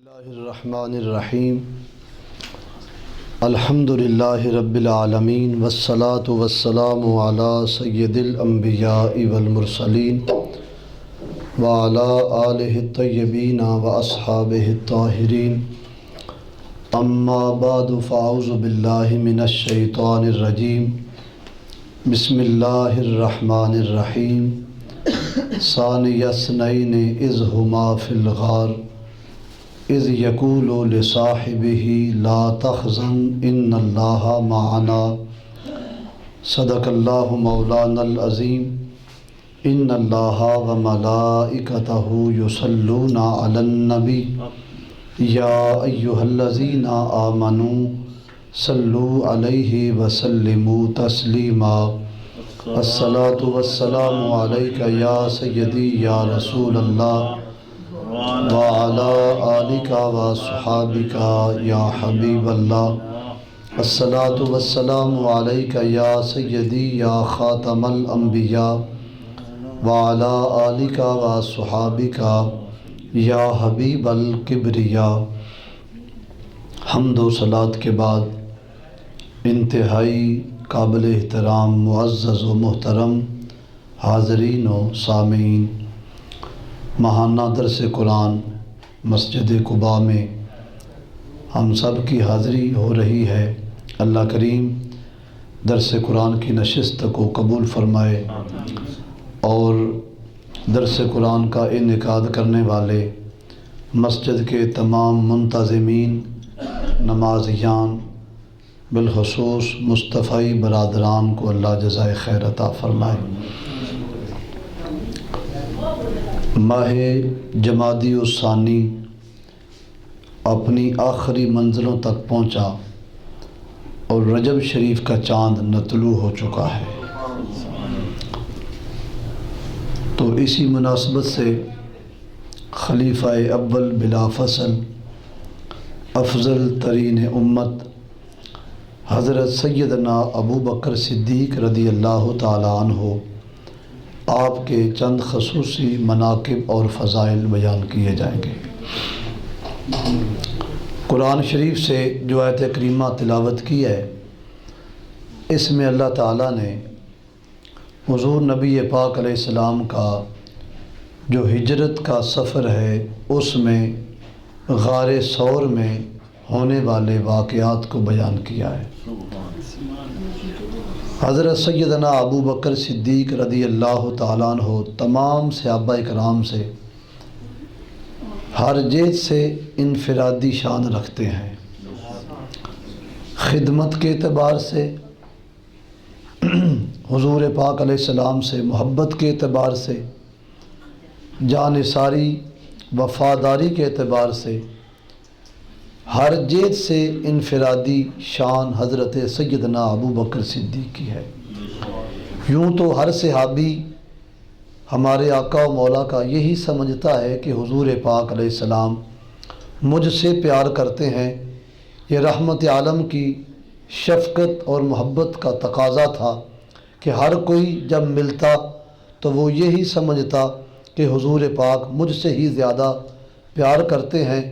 اللہ الرحمن الرحیم الحمد للہ رب العالمین والصلاة والسلام علی سید الانبیاء والمرسلین وعلی آلہ الطیبین واصحابہ الطاہرین اما بعد فاعوذ باللہ من الشیطان الرجیم بسم اللہ الرحمن الرحیم ثانی اثنین اذ ہما فی الغار اذ یقول لصاحبہ لا تحزن ان اللہ معنا صدق اللہ مولانا العظیم ان اللہ وملائکتہ یصلون علی النبی یا ایہا الذین آمنوا صلوا علیہ وسلموا تسلیما الصلاۃ والسلام علیک یا سیدی یا رسول اللہ وعلی آلک وصحابک یا حبیب اللہ الصلاۃ والسلام علیک یا سیدی یا خاتم الانبیاء وعلی آلک وصحابک یا حبیب الکبریاء۔ حمد و صلوات کے بعد انتہائی قابل احترام معزز و محترم حاضرین و سامعین، ماہانہ درس قرآن مسجد قباء میں ہم سب کی حاضری ہو رہی ہے۔ اللہ کریم درس قرآن کی نشست کو قبول فرمائے اور درس قرآن کا انعقاد کرنے والے مسجد کے تمام منتظمین، نمازیان، بالخصوص مصطفی برادران کو اللہ جزائے خیر عطا فرمائے۔ ماہ جمادی الثانی اپنی آخری منزلوں تک پہنچا اور رجب شریف کا چاند نہ طلوع ہو چکا ہے، تو اسی مناسبت سے خلیفہ اول بلا فصل افضل ترین امت حضرت سیدنا ابو بکر صدیق رضی اللہ تعالیٰ عنہ آپ کے چند خصوصی مناقب اور فضائل بیان کیے جائیں گے۔ قرآن شریف سے جو آیت کریمہ تلاوت کی ہے، اس میں اللہ تعالیٰ نے حضور نبی پاک علیہ السلام کا جو ہجرت کا سفر ہے، اس میں غار ثور میں ہونے والے واقعات کو بیان کیا ہے۔ حضرت سیدنا ابو بکر صدیق رضی اللہ تعالیٰ عنہ تمام صحابہ کرام سے ہر جہت سے انفرادی شان رکھتے ہیں، خدمت کے اعتبار سے، حضور پاک علیہ السلام سے محبت کے اعتبار سے، جانثاری وفاداری کے اعتبار سے، ہر جہت سے انفرادی شان حضرت سیدنا ابو بکر صدیق کی ہے۔ یوں تو ہر صحابی ہمارے آقا و مولا کا یہی سمجھتا ہے کہ حضور پاک علیہ السلام مجھ سے پیار کرتے ہیں، یہ رحمت عالم کی شفقت اور محبت کا تقاضا تھا کہ ہر کوئی جب ملتا تو وہ یہی سمجھتا کہ حضور پاک مجھ سے ہی زیادہ پیار کرتے ہیں،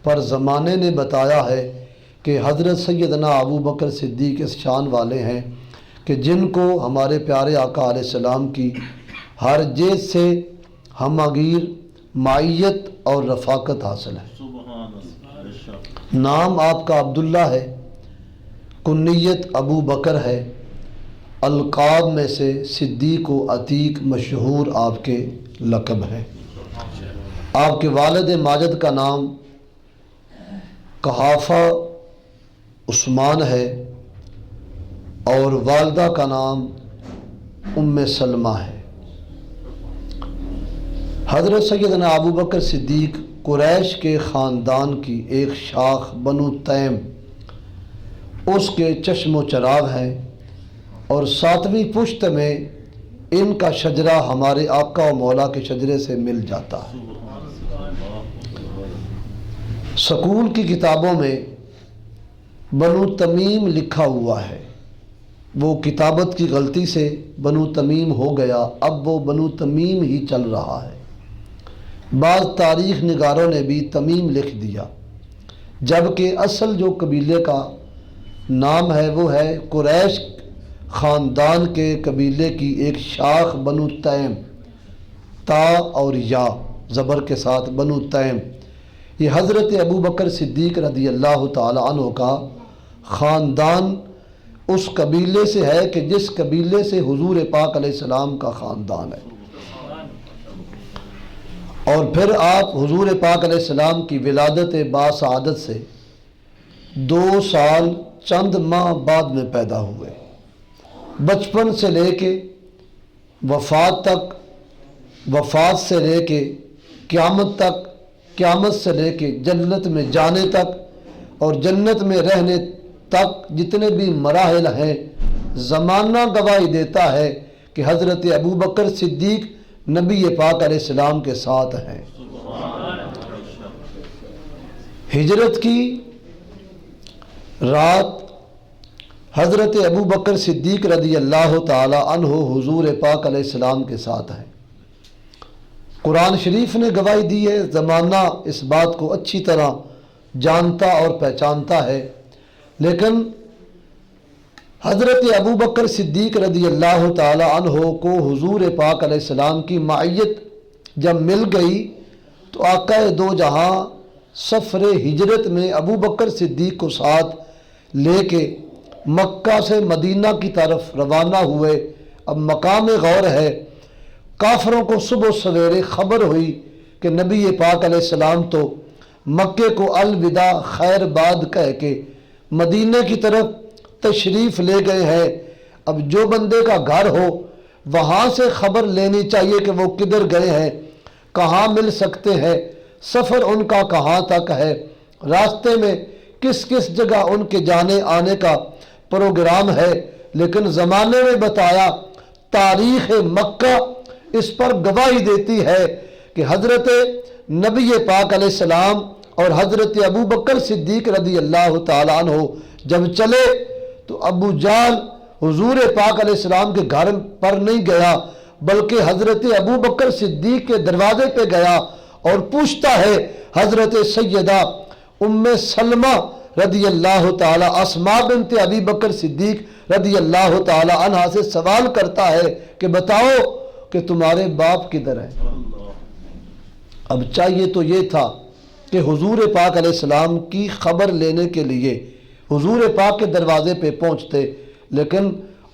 پر زمانے نے بتایا ہے کہ حضرت سیدنا ابو بکر صدیق اس شان والے ہیں کہ جن کو ہمارے پیارے آقا علیہ السلام کی ہر جہت سے ہمگیر معیت اور رفاقت حاصل ہے۔ نام آپ کا عبداللہ ہے، کنیت ابو بکر ہے، القاب میں سے صدیق و عتیق مشہور آپ کے لقب ہے۔ آپ کے والد ماجد کا نام قحافہ عثمان ہے اور والدہ کا نام ام سلمہ ہے۔ حضرت سیدنا ابو بکر صدیق قریش کے خاندان کی ایک شاخ بنو تیم، اس کے چشم و چراغ ہیں، اور ساتویں پشت میں ان کا شجرہ ہمارے آقا و مولا کے شجرے سے مل جاتا ہے۔ سکول کی کتابوں میں بنو تمیم لکھا ہوا ہے، وہ کتابت کی غلطی سے بنو تمیم ہو گیا، اب وہ بنو تمیم ہی چل رہا ہے۔ بعض تاریخ نگاروں نے بھی تمیم لکھ دیا، جبکہ اصل جو قبیلے کا نام ہے وہ ہے قریش خاندان کے قبیلے کی ایک شاخ بنو تیم، تا اور یا زبر کے ساتھ بنو تیم۔ یہ حضرت ابو بکر صدیق رضی اللہ تعالی عنہ کا خاندان اس قبیلے سے ہے کہ جس قبیلے سے حضور پاک علیہ السلام کا خاندان ہے۔ اور پھر آپ حضور پاک علیہ السلام کی ولادت باسعادت سے 2 سال چند ماہ بعد میں پیدا ہوئے۔ بچپن سے لے کے وفات تک، وفات سے لے کے قیامت تک، قیامت سے لے کے جنت میں جانے تک اور جنت میں رہنے تک جتنے بھی مراحل ہیں، زمانہ گواہی دیتا ہے کہ حضرت ابو بکر صدیق نبی پاک علیہ السلام کے ساتھ ہیں۔ ہجرت کی رات حضرت ابو بکر صدیق رضی اللہ تعالی عنہ حضور پاک علیہ السلام کے ساتھ ہیں۔ قرآن شریف نے گواہی دی ہے، زمانہ اس بات کو اچھی طرح جانتا اور پہچانتا ہے، لیکن حضرت ابو بکر صدیق رضی اللہ تعالی عنہ کو حضور پاک علیہ السلام کی معیت جب مل گئی تو آقا دو جہاں سفر ہجرت میں ابو بکر صدیق کو ساتھ لے کے مکہ سے مدینہ کی طرف روانہ ہوئے۔ اب مقام غور ہے، کافروں کو صبح سویرے خبر ہوئی کہ نبی پاک علیہ السلام تو مکے کو الوداع خیر باد کہہ کے مدینہ کی طرف تشریف لے گئے ہیں۔ اب جو بندے کا گھر ہو وہاں سے خبر لینی چاہیے کہ وہ کدھر گئے ہیں، کہاں مل سکتے ہیں، سفر ان کا کہاں تک ہے، راستے میں کس کس جگہ ان کے جانے آنے کا پروگرام ہے۔ لیکن زمانے میں بتایا، تاریخ مکہ اس پر گواہی دیتی ہے کہ حضرت نبی پاک علیہ السلام اور حضرت ابو بکر صدیق رضی اللہ تعالیٰ عنہ جب چلے تو ابو جہل حضور پاک علیہ السلام کے گھر پر نہیں گیا، بلکہ حضرت ابو بکر صدیق کے دروازے پہ گیا اور پوچھتا ہے، حضرت سیدہ ام سلمہ رضی اللہ تعالی اسماء بنت ابی بکر صدیق رضی اللہ تعالی عنہ سے سوال کرتا ہے کہ بتاؤ کہ تمہارے باپ کدھر ہے۔ اب چاہیے تو یہ تھا کہ حضور پاک علیہ السلام کی خبر لینے کے لیے حضور پاک کے دروازے پہ پہنچتے، لیکن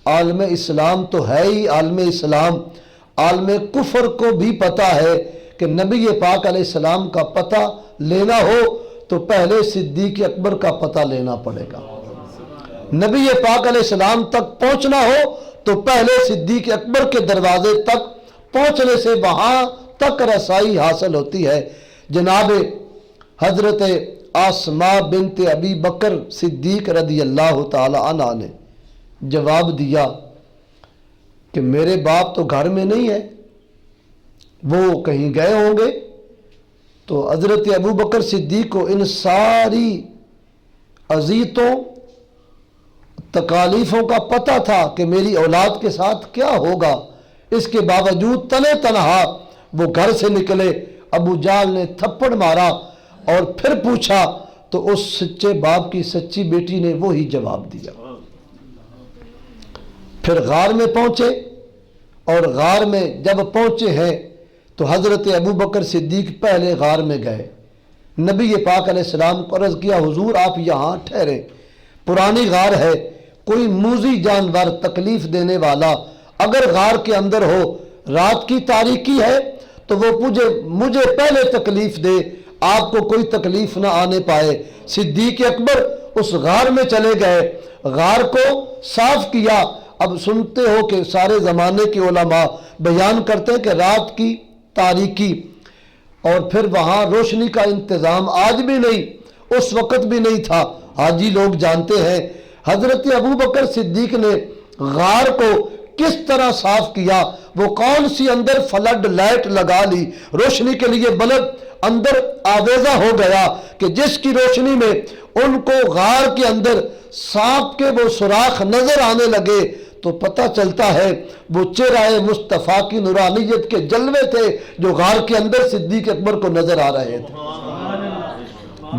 عالم اسلام تو ہے ہی عالم اسلام، عالم کفر کو بھی پتہ ہے کہ نبی پاک علیہ السلام کا پتہ لینا ہو تو پہلے صدیق اکبر کا پتہ لینا پڑے گا، نبی پاک علیہ السلام تک پہنچنا ہو تو پہلے صدیق اکبر کے دروازے تک پہنچنے سے وہاں تک رسائی حاصل ہوتی ہے۔ جناب حضرت اسماء بنت ابی بکر صدیق رضی اللہ تعالی عنہ نے جواب دیا کہ میرے باپ تو گھر میں نہیں ہے، وہ کہیں گئے ہوں گے۔ تو حضرت ابو بکر صدیق کو ان ساری اذیتوں تکالیفوں کا پتہ تھا کہ میری اولاد کے ساتھ کیا ہوگا، اس کے باوجود تنے تنہا وہ گھر سے نکلے۔ ابو جہل نے تھپڑ مارا اور پھر پوچھا تو اس سچے باپ کی سچی بیٹی نے وہی جواب دیا۔ پھر غار میں پہنچے اور غار میں جب پہنچے ہیں تو حضرت ابو بکر صدیق پہلے غار میں گئے، نبی پاک علیہ السلام کو عرض کیا، حضور آپ یہاں ٹھہرے، پرانی غار ہے، کوئی موذی جانور تکلیف دینے والا اگر غار کے اندر ہو، رات کی تاریکی ہے تو وہ مجھے پہلے تکلیف دے، آپ کو کوئی تکلیف نہ آنے پائے۔ صدیق اکبر اس غار میں چلے گئے، غار کو صاف کیا۔ اب سنتے ہو کہ سارے زمانے کے علماء بیان کرتے ہیں کہ رات کی تاریکی اور پھر وہاں روشنی کا انتظام آج بھی نہیں، اس وقت بھی نہیں تھا، حاجی لوگ جانتے ہیں۔ حضرت ابو بکر صدیق نے غار کو کس طرح صاف کیا، وہ کون سی اندر فلڈ لائٹ لگا لی، روشنی کے لیے بلب اندر آویزہ ہو گیا کہ جس کی روشنی میں ان کو غار کے اندر سانپ کے وہ سوراخ نظر آنے لگے تو پتہ چلتا ہے وہ چہرہ مصطفیٰ کی نورانیت کے جلوے تھے جو غار کے اندر صدیق اکبر کو نظر آ رہے تھے۔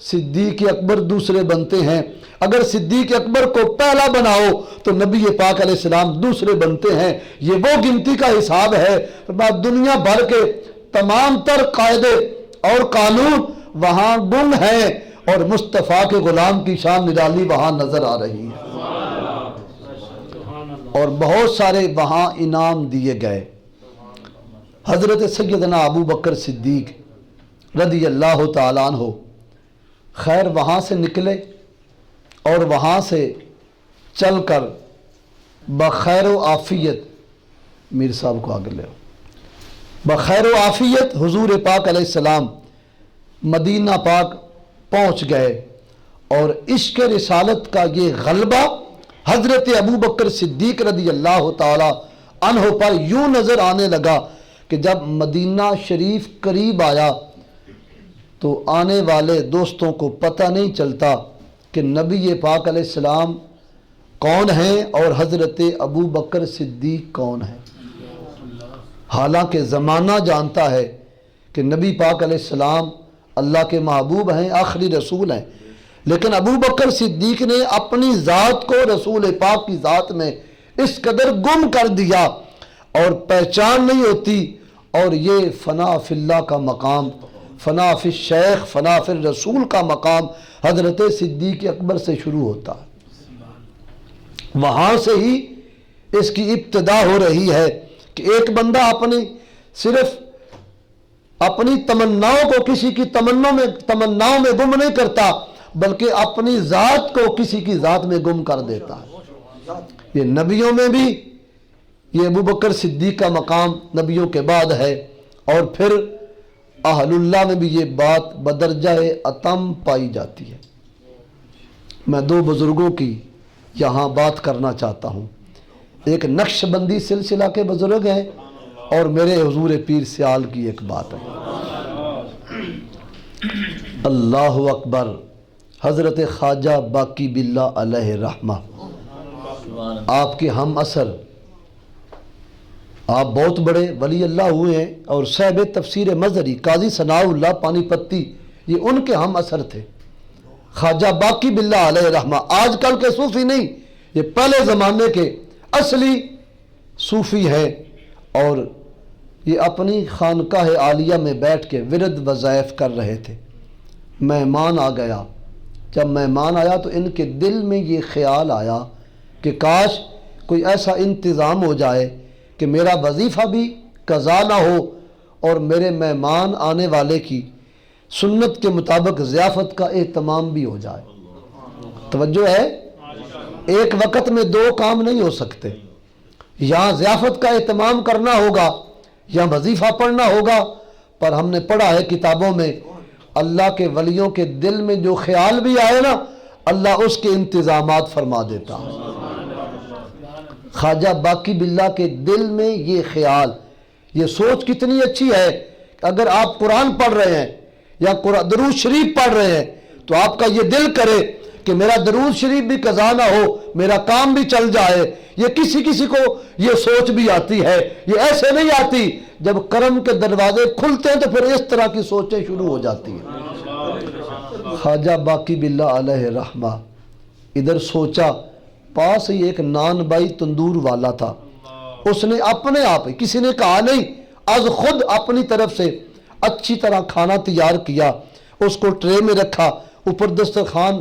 صدیق اکبر دوسرے بنتے ہیں، اگر صدیق اکبر کو پہلا بناؤ تو نبی پاک علیہ السلام دوسرے بنتے ہیں۔ یہ وہ گنتی کا حساب ہے۔ دنیا بھر کے تمام تر قاعدے اور قانون وہاں گم ہیں اور مصطفیٰ کے غلام کی شان نرالی وہاں نظر آ رہی ہے، اور بہت سارے وہاں انعام دیے گئے۔ حضرت سیدنا ابو بکر صدیق رضی اللہ تعالیٰ عنہ خیر وہاں سے نکلے اور وہاں سے چل کر بخیر و عافیت، میر صاحب کو آگے لے بخیر و عافیت حضور پاک علیہ السلام مدینہ پاک پہنچ گئے، اور عشق رسالت کا یہ غلبہ حضرت ابو بکر صدیق رضی اللہ تعالی عنہ پر یوں نظر آنے لگا کہ جب مدینہ شریف قریب آیا تو آنے والے دوستوں کو پتہ نہیں چلتا کہ نبی پاک علیہ السلام کون ہیں اور حضرت ابو بکر صدیق کون ہیں، حالانکہ زمانہ جانتا ہے کہ نبی پاک علیہ السلام اللہ کے محبوب ہیں، آخری رسول ہیں، لیکن ابو بکر صدیق نے اپنی ذات کو رسول پاک کی ذات میں اس قدر گم کر دیا اور پہچان نہیں ہوتی، اور یہ فنا فی اللہ کا مقام، فنا فی الشیخ، فنا فی الرسول کا مقام حضرت صدیق اکبر سے شروع ہوتا ہے۔ وہاں سے ہی اس کی ابتدا ہو رہی ہے کہ ایک بندہ صرف اپنی تمناؤں کو کسی کی تمناؤں میں گم نہیں کرتا، بلکہ اپنی ذات کو کسی کی ذات میں گم کر دیتا ہے۔ یہ نبیوں میں بھی یہ ابو بکر صدیق کا مقام نبیوں کے بعد ہے، اور پھر اہل اللہ میں بھی یہ بات بدرجہ اتم پائی جاتی ہے۔ میں دو بزرگوں کی یہاں بات کرنا چاہتا ہوں، ایک نقش بندی سلسلہ کے بزرگ ہیں اور میرے حضور پیر سیال کی ایک بات ہے۔ اللہ اکبر، حضرت خواجہ باقی باللہ علیہ رحمہ، آپ کے ہم اثر، آپ بہت بڑے ولی اللہ ہوئے ہیں، اور صاحب تفسیر مظہری قاضی ثناء اللہ پانی پتی یہ ان کے ہم اثر تھے، خواجہ باقی باللہ علیہ رحمہ۔ آج کل کے صوفی نہیں، یہ پہلے زمانے کے اصلی صوفی ہیں، اور یہ اپنی خانقاہ عالیہ میں بیٹھ کے ورد وظائف کر رہے تھے۔ مہمان آ گیا، جب مہمان آیا تو ان کے دل میں یہ خیال آیا کہ کاش کوئی ایسا انتظام ہو جائے کہ میرا وظیفہ بھی قضا نہ ہو اور میرے مہمان آنے والے کی سنت کے مطابق ضیافت کا اہتمام بھی ہو جائے۔ توجہ ہے، ایک وقت میں دو کام نہیں ہو سکتے، یہاں ضیافت کا اہتمام کرنا ہوگا یا وظیفہ پڑھنا ہوگا، پر ہم نے پڑھا ہے کتابوں میں اللہ کے ولیوں کے دل میں جو خیال بھی آئے نا، اللہ اس کے انتظامات فرما دیتا ہے۔ خواجہ باقی باللہ کے دل میں یہ خیال، یہ سوچ کتنی اچھی ہے کہ اگر آپ قرآن پڑھ رہے ہیں یا درود شریف پڑھ رہے ہیں تو آپ کا یہ دل کرے کہ میرا درود شریف بھی قضا نہ ہو، میرا کام بھی چل جائے۔ یہ کسی کو یہ سوچ بھی آتی ہے، یہ ایسے نہیں آتی، جب کرم کے دروازے کھلتے ہیں تو پھر اس طرح کی سوچیں شروع ہو جاتی ہیں۔ خواجہ باقی باللہ علیہ رحمہ ادھر سوچا، پاس ہی ایک نان بائی تندور والا تھا، اس نے اپنے آپ ہی، کسی نے کہا نہیں، از خود اپنی طرف سے اچھی طرح کھانا تیار کیا، اس کو ٹرے میں رکھا، اوپر دسترخوان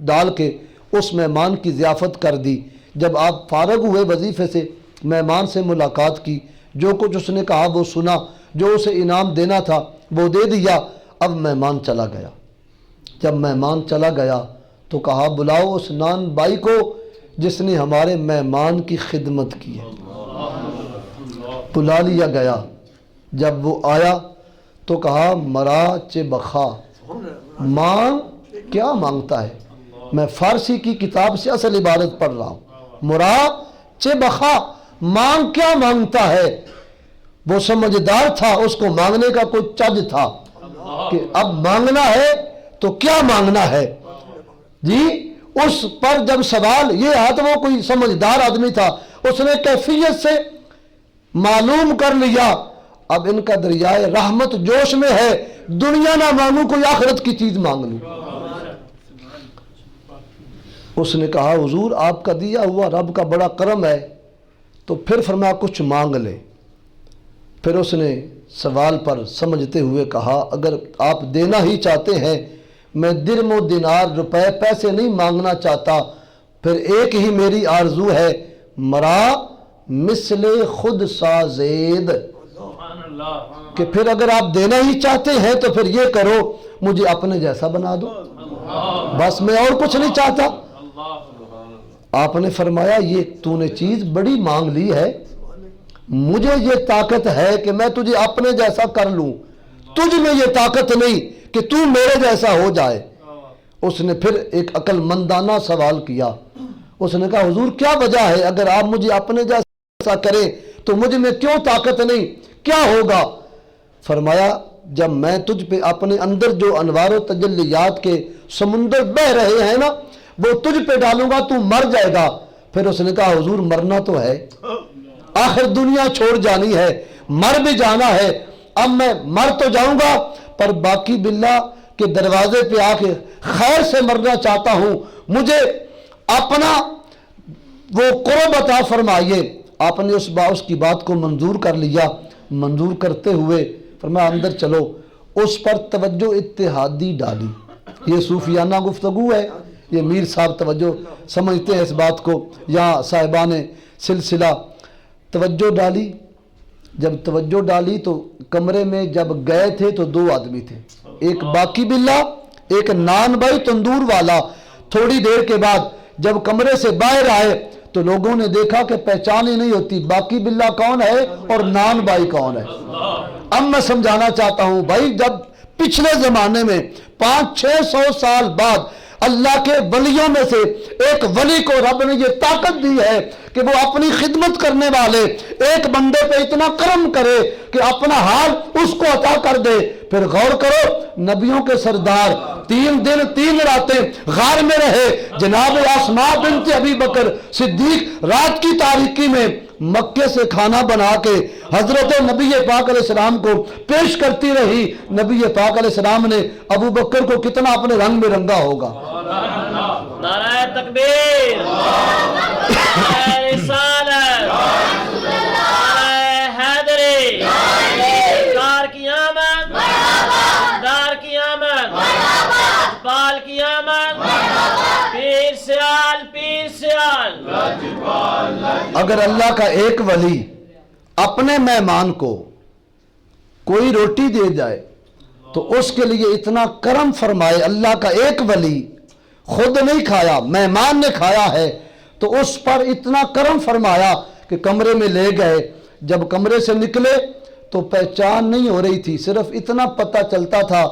ڈال کے اس مہمان کی ضیافت کر دی۔ جب آپ فارغ ہوئے وظیفے سے، مہمان سے ملاقات کی، جو کچھ اس نے کہا وہ سنا، جو اسے انعام دینا تھا وہ دے دیا۔ اب مہمان چلا گیا، جب مہمان چلا گیا تو کہا بلاؤ اس نان بائی کو جس نے ہمارے مہمان کی خدمت کی ہے۔ بلا لیا گیا، جب وہ آیا تو کہا مرا چے بخا، مانگ کیا مانگتا ہے؟ میں فارسی کی کتاب سے اصل عبارت پڑھ رہا ہوں، مرا چے بخا، مانگ کیا مانگتا ہے؟ وہ سمجھدار تھا، اس کو مانگنے کا کوئی چج تھا کہ اب مانگنا ہے تو کیا مانگنا ہے جی۔ اس پر جب سوال یہ ہے تو وہ کوئی سمجھدار آدمی تھا، اس نے کیفیت سے معلوم کر لیا اب ان کا دریائے رحمت جوش میں ہے، دنیا نہ مانگوں کوئی آخرت کی چیز مانگ لوں۔ اس نے کہا حضور آپ کا دیا ہوا رب کا بڑا کرم ہے، تو پھر فرمایا کچھ مانگ لے۔ پھر اس نے سوال پر سمجھتے ہوئے کہا اگر آپ دینا ہی چاہتے ہیں، میں درم و دینار روپے پیسے نہیں مانگنا چاہتا، پھر ایک ہی میری آرزو ہے، مرا مثل خود سا زید، کہ پھر اگر آپ دینا ہی چاہتے ہیں تو پھر یہ کرو مجھے اپنے جیسا بنا دو، بس میں اور کچھ نہیں چاہتا۔ آپ نے فرمایا یہ تو نے چیز بڑی مانگ لی ہے، مجھے یہ طاقت ہے کہ میں تجھے اپنے جیسا کر لوں، تجھ میں یہ طاقت نہیں کہ تو میرے جیسا ہو جائے۔ اس نے پھر ایک عقل مندانہ سوال کیا، اس نے کہا حضور کیا وجہ ہے، اگر آپ مجھے اپنے جیسا کریں تو مجھ میں کیوں طاقت نہیں، کیا ہوگا؟ فرمایا جب میں تجھ پہ اپنے اندر جو انوار و تجلیات کے سمندر بہ رہے ہیں نا وہ تجھ پہ ڈالوں گا تو مر جائے گا۔ پھر اس نے کہا حضور مرنا تو ہے، آخر دنیا چھوڑ جانی ہے، مر بھی جانا ہے، اب میں مر تو جاؤں گا پر باقی باللہ کے دروازے پہ آ کے خیر سے مرنا چاہتا ہوں، مجھے اپنا وہ قرب عطا فرمائیے۔ آپ نے اس کی بات کو منظور کر لیا، منظور کرتے ہوئے فرمایا اندر چلو۔ اس پر توجہ اتحادی ڈالی، یہ صوفیانہ گفتگو ہے، یہ میر صاحب توجہ سمجھتے ہیں اس بات کو، یہاں صاحبان سلسلہ توجہ ڈالی۔ جب توجہ ڈالی تو کمرے میں جب گئے تھے تو دو آدمی تھے، ایک باقی باللہ، ایک نان بھائی تندور والا۔ تھوڑی دیر کے بعد جب کمرے سے باہر آئے تو لوگوں نے دیکھا کہ پہچان ہی نہیں ہوتی باقی باللہ کون ہے اور نان بھائی کون ہے۔ اب میں سمجھانا چاہتا ہوں بھائی، جب پچھلے زمانے میں 500-600 سال بعد اللہ کے ولیوں میں سے ایک ولی کو رب نے یہ طاقت دی ہے کہ وہ اپنی خدمت کرنے والے ایک بندے پہ اتنا کرم کرے کہ اپنا حال اس کو عطا کر دے، پھر غور کرو نبیوں کے سردار 3 دن 3 راتیں غار میں رہے، جناب اسماء بنت ابی بکر صدیق رات کی تاریکی میں مکے سے کھانا بنا کے حضرت نبی پاک علیہ السلام کو پیش کرتی رہی۔ نبی پاک علیہ السلام نے ابو بکر کو کتنا اپنے رنگ میں رنگا ہوگا۔ نعرہ تکبیر، نعرہ رسالت، نعرہ حیدری، سرکار کی آمد، دار کی آمد، اجبال کی آمد، پیر سیال، پیر سیال۔ اگر اللہ کا ایک ولی اپنے مہمان کو کوئی روٹی دے جائے تو اس کے لیے اتنا کرم فرمائے، اللہ کا ایک ولی خود نہیں کھایا مہمان نے کھایا ہے تو اس پر اتنا کرم فرمایا کہ کمرے میں لے گئے، جب کمرے سے نکلے تو پہچان نہیں ہو رہی تھی، صرف اتنا پتہ چلتا تھا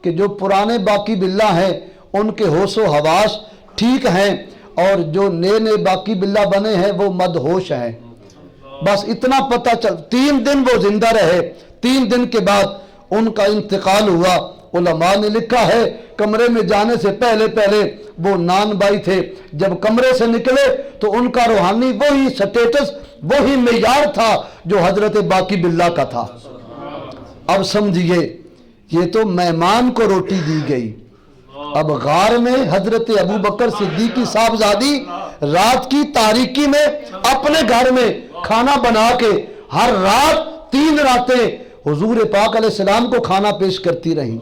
کہ جو پرانے باقی باللہ ہیں ان کے ہوش و حواس ٹھیک ہیں اور جو نئے نئے باقی باللہ بنے ہیں وہ مدہوش ہیں، بس اتنا پتہ 3 دن وہ زندہ رہے۔ 3 دن کے بعد ان کا انتقال ہوا۔ علماء نے لکھا ہے کمرے میں جانے سے پہلے وہ نان بھائی تھے، جب کمرے سے نکلے تو ان کا روحانی وہی سٹیٹس وہی معیار تھا جو حضرت باقی باللہ کا تھا۔ اب سمجھئے یہ تو مہمان کو روٹی دی گئی، اب غار میں حضرت ابو بکر صدیق کی صاحبزادی رات کی تاریکی میں اپنے گھر میں کھانا بنا کے ہر رات 3 راتیں حضور پاک علیہ السلام کو کھانا پیش کرتی رہیں۔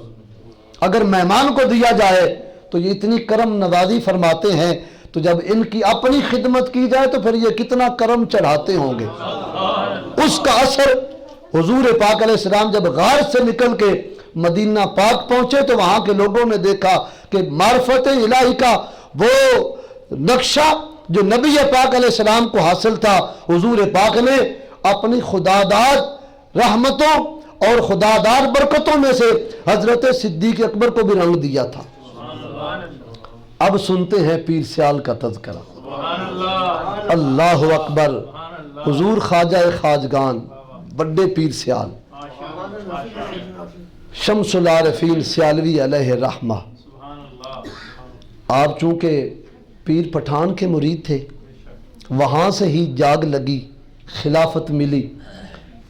اگر مہمان کو دیا جائے تو یہ اتنی کرم نوازی فرماتے ہیں، تو جب ان کی اپنی خدمت کی جائے تو پھر یہ کتنا کرم چڑھاتے ہوں گے۔ اس کا اثر حضور پاک علیہ السلام جب غار سے نکل کے مدینہ پاک پہنچے تو وہاں کے لوگوں نے دیکھا کہ معرفت الہی کا وہ نقشہ جو نبی پاک علیہ السلام کو حاصل تھا، حضور پاک نے اپنی خداداد رحمتوں اور خداداد برکتوں میں سے حضرت صدیق اکبر کو بھی رنگ دیا تھا۔ اب سنتے ہیں پیر سیال کا تذکرہ۔ اللہ اکبر، حضور خواجہ خواجگان بڑے پیر سیال شمس العارفین سیالوی علیہ رحمہ، آپ چونکہ پیر پٹھان کے مرید تھے، وہاں سے ہی جاگ لگی، خلافت ملی۔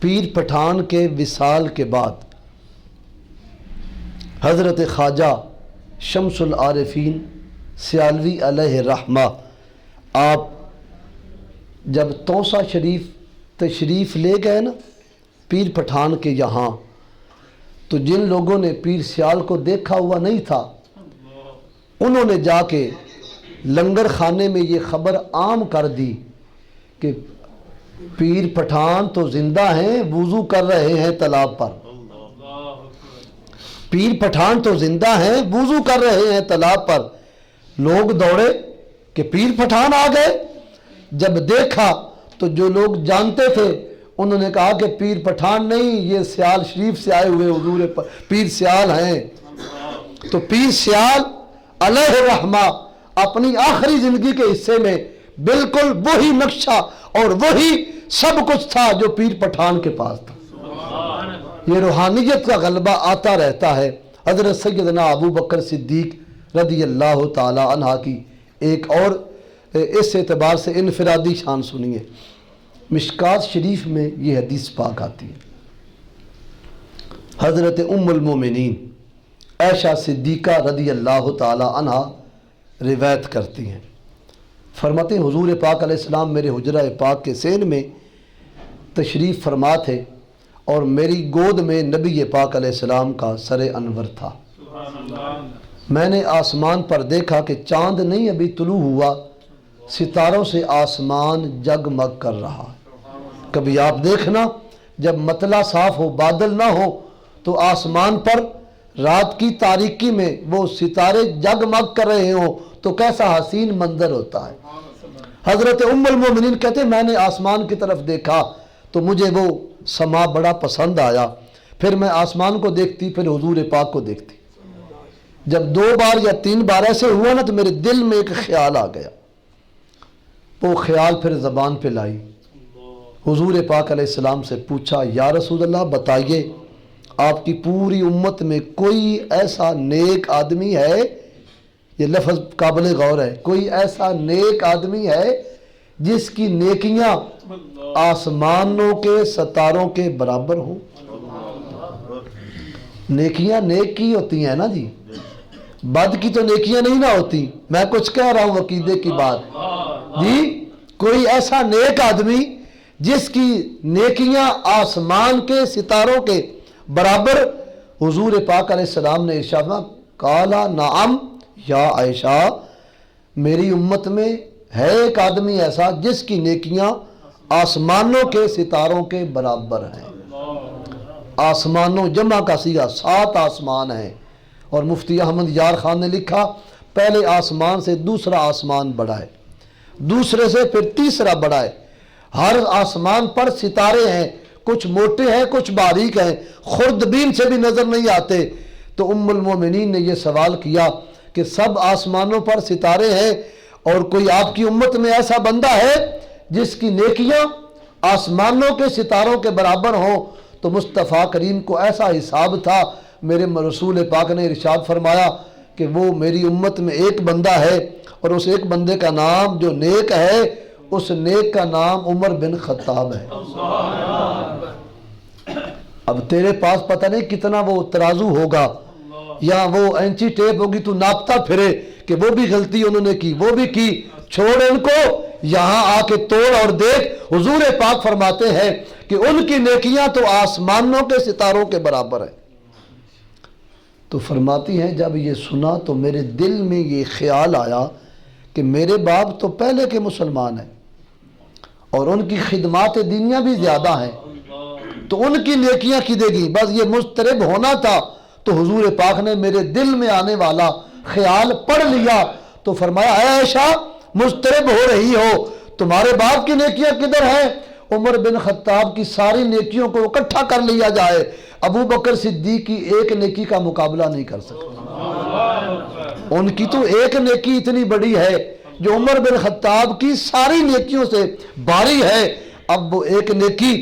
پیر پٹھان کے وصال کے بعد حضرت خواجہ شمس العارفین سیالوی علیہ رحمہ آپ جب توسا شریف تشریف لے گئے نا پیر پٹھان کے یہاں، تو جن لوگوں نے پیر سیال کو دیکھا ہوا نہیں تھا انہوں نے جا کے لنگر خانے میں یہ خبر عام کر دی کہ پیر پٹھان تو زندہ ہیں، وضو کر رہے ہیں تالاب پر۔ پیر پٹھان تو زندہ ہیں، وضو کر رہے ہیں تالاب پر۔ لوگ دوڑے کہ پیر پٹھان آ گئے۔ جب دیکھا تو جو لوگ جانتے تھے انہوں نے کہا کہ پیر پٹھان نہیں، یہ سیال شریف سے آئے ہوئے حضور پیر سیال ہیں۔ تو پیر سیال علیہ رحمہ اپنی آخری زندگی کے حصے میں بالکل وہی نقشہ اور وہی سب کچھ تھا جو پیر پٹھان کے پاس تھا۔ یہ روحانیت کا غلبہ آتا رہتا ہے۔ حضرت سیدنا ابو بکر صدیق رضی اللہ تعالی عنہ کی ایک اور اس اعتبار سے انفرادی شان سنیے۔ مشکات شریف میں یہ حدیث پاک آتی ہے۔ حضرت ام المومنین عائشہ صدیقہ رضی اللہ تعالی عنہ روایت کرتی ہیں، فرماتے ہیں حضور پاک علیہ السلام میرے حجرہ پاک کے سین میں تشریف فرما تھے اور میری گود میں نبی پاک علیہ السلام کا سر انور تھا۔ میں نے آسمان پر دیکھا کہ چاند نہیں ابھی طلوع ہوا، ستاروں سے آسمان جگمگ کر رہا ہے۔ کبھی آپ دیکھنا جب مطلع صاف ہو، بادل نہ ہو، تو آسمان پر رات کی تاریکی میں وہ ستارے جگمگ کر رہے ہوں تو کیسا حسین منظر ہوتا ہے۔ حضرت ام المومنین کہتے ہیں میں نے آسمان کی طرف دیکھا تو مجھے وہ سما بڑا پسند آیا، پھر میں آسمان کو دیکھتی پھر حضور پاک کو دیکھتی۔ جب 2 بار یا 3 بار ایسے ہوا نا تو میرے دل میں ایک خیال آ گیا، وہ خیال پھر زبان پہ لائی۔ حضور پاک علیہ السلام سے پوچھا یا رسول اللہ بتائیے آپ کی پوری امت میں کوئی ایسا نیک آدمی ہے، یہ لفظ قابل غور ہے، کوئی ایسا نیک آدمی ہے جس کی نیکیاں آسمانوں کے ستاروں کے برابر ہوں؟ نیکیاں نیک کی ہوتی ہیں نا جی، بد کی تو نیکیاں نہیں نہ ہوتی۔ میں کچھ کہہ رہا ہوں عقیدے کی بات جی، کوئی ایسا نیک آدمی جس کی نیکیاں آسمان کے ستاروں کے برابر۔ حضور پاک علیہ السلام نے ارشاد فرمایا قالا نعم یا عائشہ، میری امت میں ہے ایک آدمی ایسا جس کی نیکیاں آسمانوں کے ستاروں کے برابر ہیں۔ آسمانوں جمع کا صیغہ 7 آسمان ہیں، اور مفتی احمد یار خان نے لکھا پہلے آسمان سے دوسرا آسمان بڑا ہے، دوسرے سے پھر تیسرا بڑا ہے۔ ہر آسمان پر ستارے ہیں، کچھ موٹے ہیں کچھ باریک ہیں، خوردبین سے بھی نظر نہیں آتے۔ تو ام المومنین نے یہ سوال کیا کہ سب آسمانوں پر ستارے ہیں اور کوئی آپ کی امت میں ایسا بندہ ہے جس کی نیکیاں آسمانوں کے ستاروں کے برابر ہوں؟ تو مصطفیٰ کریم کو ایسا حساب تھا، میرے رسول پاک نے ارشاد فرمایا کہ وہ میری امت میں ایک بندہ ہے اور اس ایک بندے کا نام جو نیک ہے، اس نیک کا نام عمر بن خطاب ہے۔ اب تیرے پاس پتہ نہیں کتنا وہ ترازو ہوگا یا وہ اینچی ٹیپ ہوگی، تو ناپتا پھرے کہ وہ بھی غلطی انہوں نے کی، وہ بھی کی، چھوڑ ان کو، یہاں آ کے توڑ اور دیکھ۔ حضور پاک فرماتے ہیں کہ ان کی نیکیاں تو آسمانوں کے ستاروں کے برابر ہیں۔ تو فرماتی ہیں جب یہ سنا تو میرے دل میں یہ خیال آیا کہ میرے باپ تو پہلے کے مسلمان ہیں اور ان کی خدمات دینیاں بھی زیادہ ہیں، تو ان کی نیکیاں کی دے گی، بس یہ مضطرب ہونا تھا۔ تو حضور پاک نے میرے دل میں آنے والا خیال پڑھ لیا تو فرمایا اے عائشہ مضطرب ہو رہی ہو، تمہارے باپ کی نیکیاں کدھر ہیں؟ عمر بن خطاب کی ساری نیکیوں کو اکٹھا کر لیا جائے، ابو بکر صدیق کی ایک نیکی کا مقابلہ نہیں کر سکتا۔ ان کی تو ایک نیکی اتنی بڑی ہے جو عمر بن خطاب کی ساری نیکیوں سے باری ہے۔ اب وہ ایک نیکی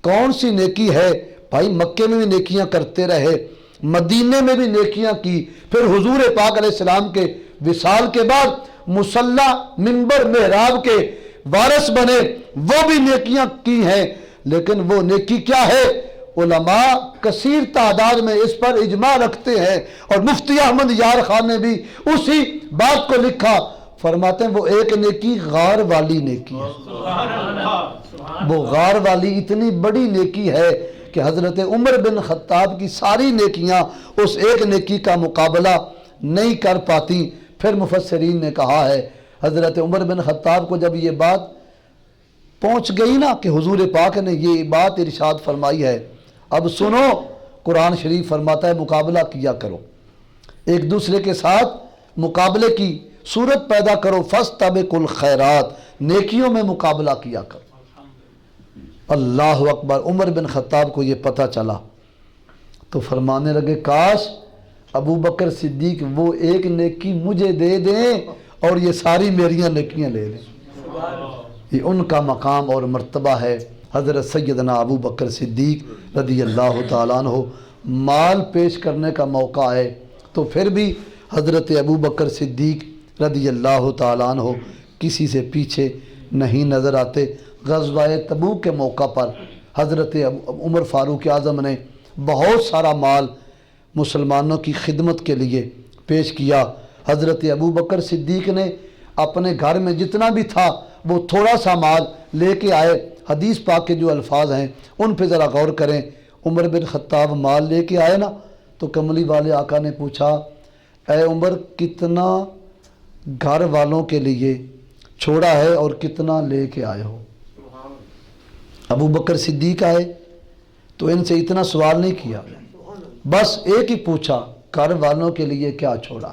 کون سی نیکی ہے؟ بھائی مکے میں بھی نیکیاں کرتے رہے، مدینے میں بھی نیکیاں کی، پھر حضور پاک علیہ السلام کے وصال کے بعد مصلی منبر محراب کے وارث بنے، وہ بھی نیکیاں کی ہیں، لیکن وہ نیکی کیا ہے؟ علماء کثیر تعداد میں اس پر اجماع رکھتے ہیں، اور مفتی احمد یار خان نے بھی اسی بات کو لکھا، فرماتے ہیں وہ ایک نیکی غار والی نیکی ہے۔ وہ غار والی اتنی بڑی نیکی ہے کہ حضرت عمر بن خطاب کی ساری نیکیاں اس ایک نیکی کا مقابلہ نہیں کر پاتی۔ پھر مفسرین نے کہا ہے حضرت عمر بن خطاب کو جب یہ بات پہنچ گئی نا کہ حضور پاک نے یہ بات ارشاد فرمائی ہے، اب سنو، قرآن شریف فرماتا ہے مقابلہ کیا کرو، ایک دوسرے کے ساتھ مقابلے کی صورت پیدا کرو، فاستبقوا الخیرات، نیکیوں میں مقابلہ کیا کرو۔ اللہ اکبر، عمر بن خطاب کو یہ پتہ چلا تو فرمانے لگے کاش ابو بکر صدیق وہ ایک نیکی مجھے دے دیں اور یہ ساری میریاں نیکیاں لے لیں۔ یہ ان کا مقام اور مرتبہ ہے۔ حضرت سیدنا ابو بکر صدیق رضی اللہ تعالیٰ عنہ مال پیش کرنے کا موقع ہے تو پھر بھی حضرت ابو بکر صدیق رضی اللہ تعالیٰ عنہ کسی سے پیچھے نہیں نظر آتے۔ غزوہ تبوک کے موقع پر حضرت عمر فاروق اعظم نے بہت سارا مال مسلمانوں کی خدمت کے لیے پیش کیا۔ حضرت ابو بکر صدیق نے اپنے گھر میں جتنا بھی تھا وہ تھوڑا سا مال لے کے آئے۔ حدیث پاک کے جو الفاظ ہیں ان پہ ذرا غور کریں۔ عمر بن خطاب مال لے کے آئے نا تو کملی والے آقا نے پوچھا اے عمر کتنا گھر والوں کے لیے چھوڑا ہے اور کتنا لے کے آئے ہو؟ ابو بکر صدیق آئے تو ان سے اتنا سوال نہیں کیا، بس ایک ہی پوچھا گھر والوں کے لیے کیا چھوڑا؟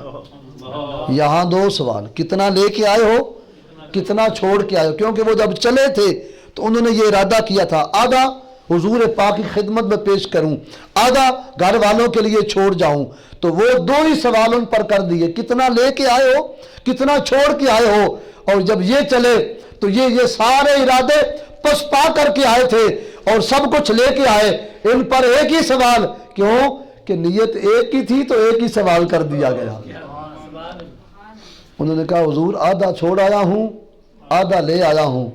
یہاں دو سوال، کتنا لے کے آئے ہو، کتنا چھوڑ کے آئے ہو؟ کیونکہ وہ جب چلے تھے تو انہوں نے یہ ارادہ کیا تھا آدھا حضور پاک کی خدمت میں پیش کروں، آدھا گھر والوں کے لیے چھوڑ جاؤں، تو وہ دو ہی سوال ان پر کر دیے، کتنا لے کے آئے ہو، کتنا چھوڑ کے آئے ہو۔ اور جب یہ چلے تو یہ سارے ارادے پسپا کر کے آئے تھے اور سب کچھ لے کے آئے، ان پر ایک ہی سوال، کیوں کہ نیت ایک ہی تھی تو ایک ہی سوال کر دیا گیا۔ انہوں نے کہا حضور آدھا چھوڑ آیا ہوں، آدھا لے آیا ہوں،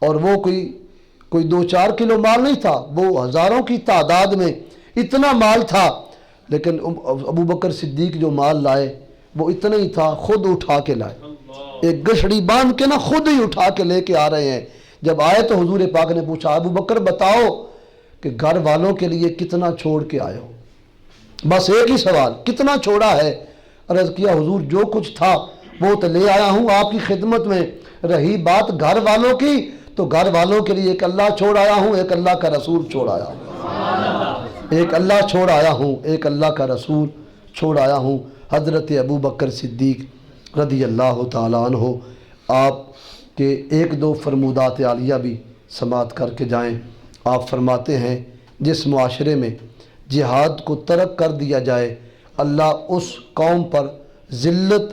اور وہ کوئی 2-4 کلو مال نہیں تھا، وہ ہزاروں کی تعداد میں اتنا مال تھا، لیکن ابو بکر صدیق جو مال لائے وہ اتنا ہی تھا، خود اٹھا کے لائے، ایک گشڑی باندھ کے نا خود ہی اٹھا کے لے کے آ رہے ہیں۔ جب آئے تو حضور پاک نے پوچھا ابو بکر بتاؤ کہ گھر والوں کے لیے کتنا چھوڑ کے آئے ہو؟ بس ایک ہی سوال، کتنا چھوڑا ہے؟ عرض کیا حضور جو کچھ تھا وہ تو لے آیا ہوں آپ کی خدمت میں، رہی بات گھر والوں کی تو گھر والوں کے لیے ایک اللہ چھوڑ آیا ہوں، ایک اللہ کا رسول چھوڑ آیا ہوں، ایک اللہ چھوڑ آیا ہوں، ایک اللہ کا رسول چھوڑ آیا ہوں۔ حضرت ابو بکر صدیق رضی اللہ تعالیٰ عنہ آپ کے ایک دو فرمودات عالیہ بھی سماعت کر کے جائیں۔ آپ فرماتے ہیں جس معاشرے میں جہاد کو ترک کر دیا جائے اللہ اس قوم پر ذلت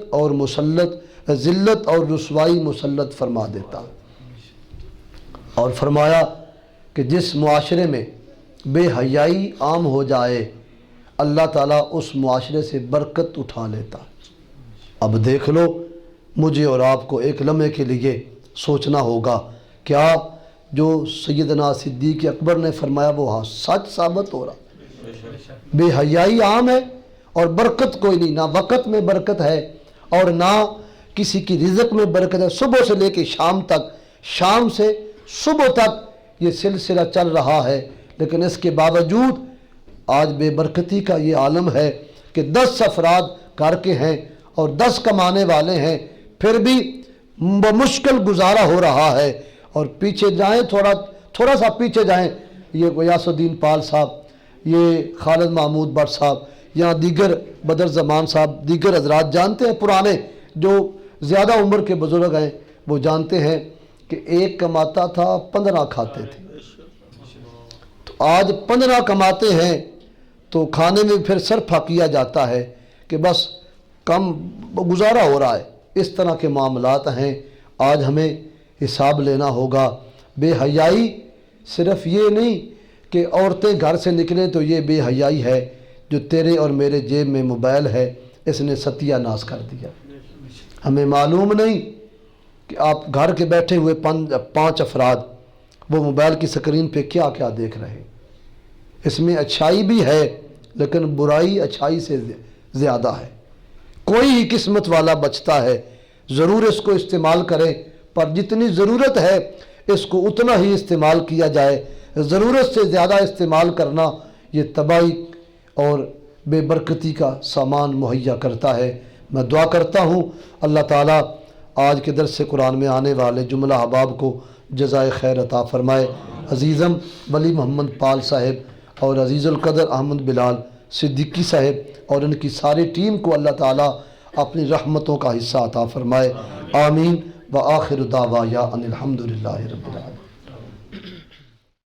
اور رسوائی مسلط فرما دیتا، اور فرمایا کہ جس معاشرے میں بے حیائی عام ہو جائے اللہ تعالیٰ اس معاشرے سے برکت اٹھا لیتا۔ اب دیکھ لو مجھے اور آپ کو ایک لمحے کے لیے سوچنا ہوگا کیا جو سیدنا صدیق اکبر نے فرمایا وہ سچ ثابت ہو رہا؟ بے حیائی عام ہے اور برکت کوئی نہیں، نہ وقت میں برکت ہے اور نہ کسی کی رزق میں برکت ہے۔ صبح سے لے کے شام تک، شام سے صبح تک یہ سلسلہ چل رہا ہے، لیکن اس کے باوجود آج بے برکتی کا یہ عالم ہے کہ 10 افراد گھر کے ہیں اور 10 کمانے والے ہیں، پھر بھی مشکل گزارا ہو رہا ہے۔ اور پیچھے جائیں، تھوڑا سا پیچھے جائیں، یہ غیاث الدین پال صاحب، یہ خالد محمود بٹ صاحب، یا دیگر بدر زمان صاحب، دیگر حضرات جانتے ہیں، پرانے جو زیادہ عمر کے بزرگ ہیں وہ جانتے ہیں کہ ایک کماتا تھا 15 کھاتے تھے، تو آج 15 کماتے ہیں تو کھانے میں پھر صرفہ کیا جاتا ہے کہ بس کم گزارا ہو رہا ہے۔ اس طرح کے معاملات ہیں، آج ہمیں حساب لینا ہوگا۔ بے حیائی صرف یہ نہیں کہ عورتیں گھر سے نکلیں تو یہ بے حیائی ہے، جو تیرے اور میرے جیب میں موبائل ہے اس نے ستیہ ناش کر دیا۔ ہمیں معلوم نہیں کہ آپ گھر کے بیٹھے ہوئے 5 افراد وہ موبائل کی سکرین پہ کیا کیا دیکھ رہے ہیں۔ اس میں اچھائی بھی ہے لیکن برائی اچھائی سے زیادہ ہے۔ کوئی ہی قسمت والا بچتا ہے، ضرور اس کو استعمال کریں، پر جتنی ضرورت ہے اس کو اتنا ہی استعمال کیا جائے۔ ضرورت سے زیادہ استعمال کرنا یہ تباہی اور بے برکتی کا سامان مہیا کرتا ہے۔ میں دعا کرتا ہوں اللہ تعالیٰ آج کے درس قرآن میں آنے والے جملہ احباب کو جزائے خیر عطا فرمائے۔ عزیزم ولی محمد پال صاحب اور عزیز القدر احمد بلال صدیقی صاحب اور ان کی ساری ٹیم کو اللہ تعالیٰ اپنی رحمتوں کا حصہ عطا فرمائے۔ آمین۔ وآخر دعوایا ان الحمدللہ رب العالمین۔